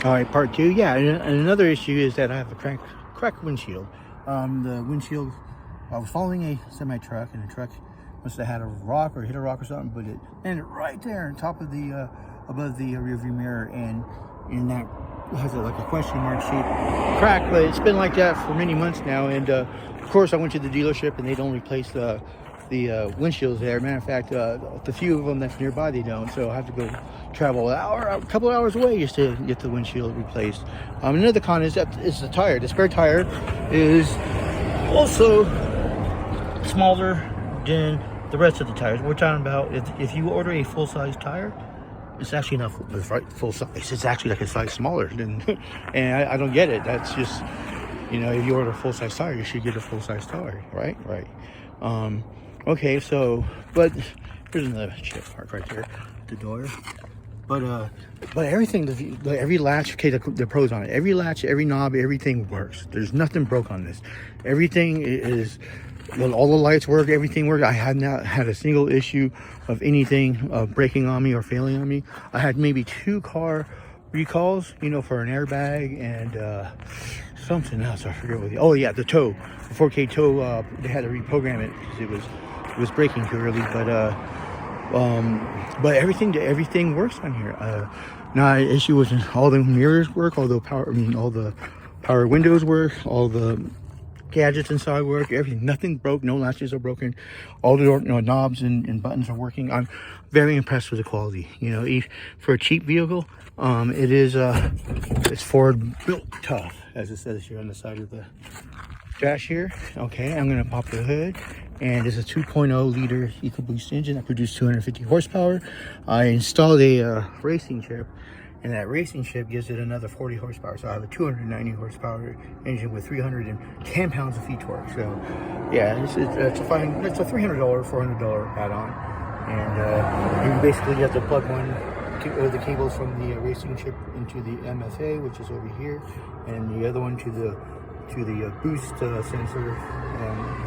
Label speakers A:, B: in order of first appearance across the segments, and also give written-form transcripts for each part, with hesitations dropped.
A: All right, part two. Yeah, and another issue is that I have a cracked windshield. The windshield, I was following a semi truck, and the truck must have had a rock or hit a rock or something, but it landed right there on top of the above the rear view mirror, and that has like a question mark shape crack. But it's been like that for many months now, and of course I went to the dealership and they don't replace the windshields there. Matter of fact, the few of them that's nearby, they don't, so I have to go travel a couple of hours away just to get the windshield replaced. Another con is that it's the tire. The spare tire is also smaller than the rest of the tires. We're talking about if you order a full-size tire, it's actually not full size. It's actually like a size smaller than, and I don't get it. That's just, if you order a full-size tire, you should get a full-size tire, right? Okay, so, but here's another chip mark right there at the door. But everything, every latch, okay, the pros on it. Every latch, every knob, everything works. There's nothing broke on this. Everything is, all the lights work, everything works. I have not had a single issue of anything breaking on me or failing on me. I had maybe 2 car recalls, for an airbag and something else. I forget what. Oh yeah, the tow, the 4K tow. They had to reprogram it because it was breaking too early. But everything works on here. Now the issue was all the mirrors work, all the power windows work, all the gadgets inside work, everything. Nothing broke, no latches are broken, all the door, knobs and buttons are working. I'm very impressed with the quality. For a cheap vehicle, it's Ford built tough, as it says here on the side of the dash here. Okay, I'm gonna pop the hood, and it's a 2.0 liter EcoBoost engine that produced 250 horsepower. I installed a racing chip, and that racing chip gives it another 40 horsepower. So I have a 290 horsepower engine with 310 pounds of feet torque. So yeah, it's a $300, $400 add-on, and you basically have to plug the cables from the racing chip into the MFA, which is over here, and the other one to the boost sensor,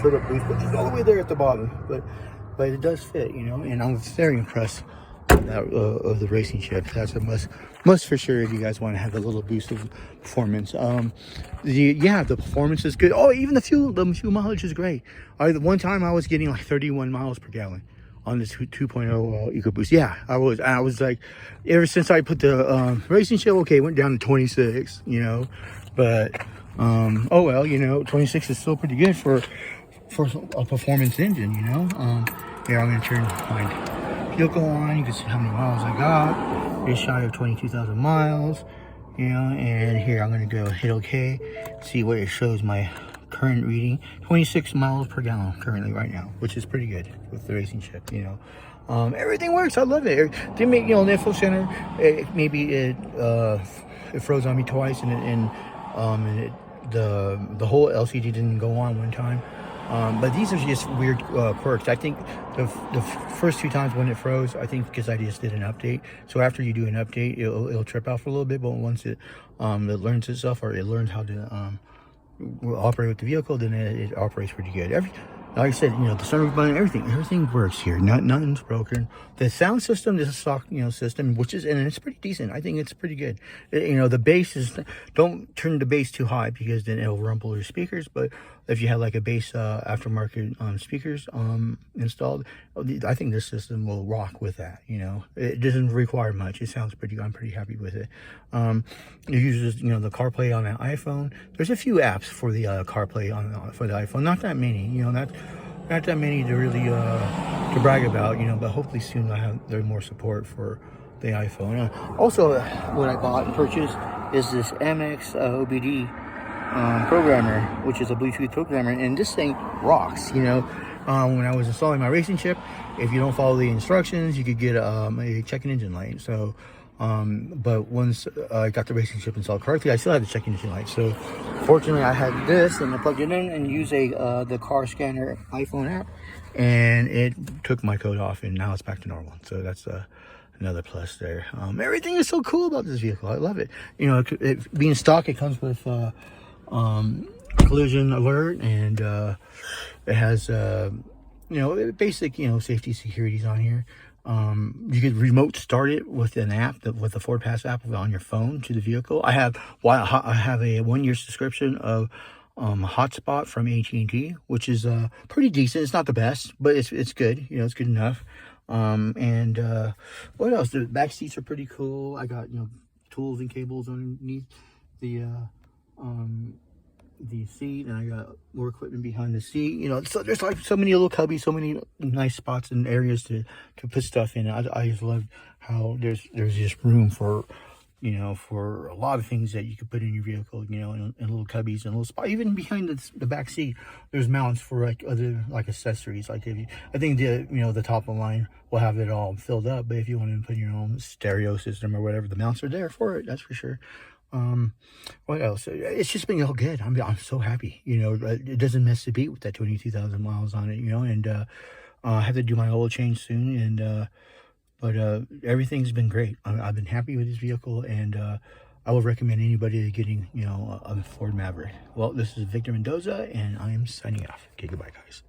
A: turbo boost, which is all the way there at the bottom. But it does fit, and I'm very impressed of the racing chip. That's a must for sure if you guys want to have a little boost of performance. The performance is good. Oh, even the fuel mileage is great. One time I was getting like 31 miles per gallon on this 2.0 EcoBoost. Yeah, I was like, ever since I put the racing chip, okay, it went down to 26, but oh well, 26 is still pretty good for a performance engine, Here, I'm gonna turn my vehicle on. You can see how many miles I got. Just shy of 22,000 miles, and here I'm gonna go hit OK, see what it shows my current reading. 26 miles per gallon currently right now, which is pretty good with the racing chip. Everything works. I love it. They make, the info center, maybe it froze on me twice, and the whole LCD didn't go on one time. But these are just weird quirks. I think the first 2 times when it froze, I think because I just did an update. So after you do an update, it'll trip out for a little bit, but once it learns itself, or it learns how to operate with the vehicle, then it operates pretty good. Like I said, the sunroof button, everything works here. Nothing's broken. The sound system is a stock, system, and it's pretty decent. I think it's pretty good. The bass is, don't turn the bass too high because then it'll rumble your speakers. But if you have like a bass aftermarket speakers installed, I think this system will rock with that. It doesn't require much. It sounds I'm pretty happy with it. It uses the CarPlay on an iPhone. There's a few apps for the CarPlay for the iPhone. Not that many. Not that many to really to brag about. But hopefully soon there's more support for the iPhone. Also, what I bought and purchased is this MX OBD programmer, which is a Bluetooth programmer, and this thing rocks. When I was installing my racing chip, if you don't follow the instructions, you could get a check engine light. So but once I got the racing chip installed correctly, I still had the check engine light. So fortunately I had this, and I plugged it in and used the car scanner iPhone app, and it took my code off, and now it's back to normal. So that's another plus there. Everything is so cool about this vehicle. I love it. It being stock, it comes with collision alert, and it has basic safety securities on here. You could remote start it with an app, with the Ford Pass app on your phone to the vehicle. I have a 1 year subscription of hotspot from AT&T, which is pretty decent. It's not the best, but it's good. You know, it's good enough. And what else? The back seats are pretty cool. I got, you know, tools and cables underneath the seat, and I got more equipment behind the seat. You know, so there's like so many little cubbies, so many nice spots and areas to put stuff in. I just love how there's just room for, you know, for a lot of things that you could put in your vehicle, you know, and little cubbies and little spot. Even behind the back seat, there's mounts for like other like accessories. Like if you, I think the, you know, the top of the line will have it all filled up, but if you want to put your own stereo system or whatever, the mounts are there for it. That's for sure. What else? It's just been all good. I'm so happy. You know, it doesn't miss a beat with that 22,000 miles on it. You know, and I have to do my oil change soon, and but everything's been great. I've been happy with this vehicle, and I would recommend anybody getting, you know, a Ford Maverick. Well, this is Victor Mendoza, and I am signing off. Okay, goodbye, guys.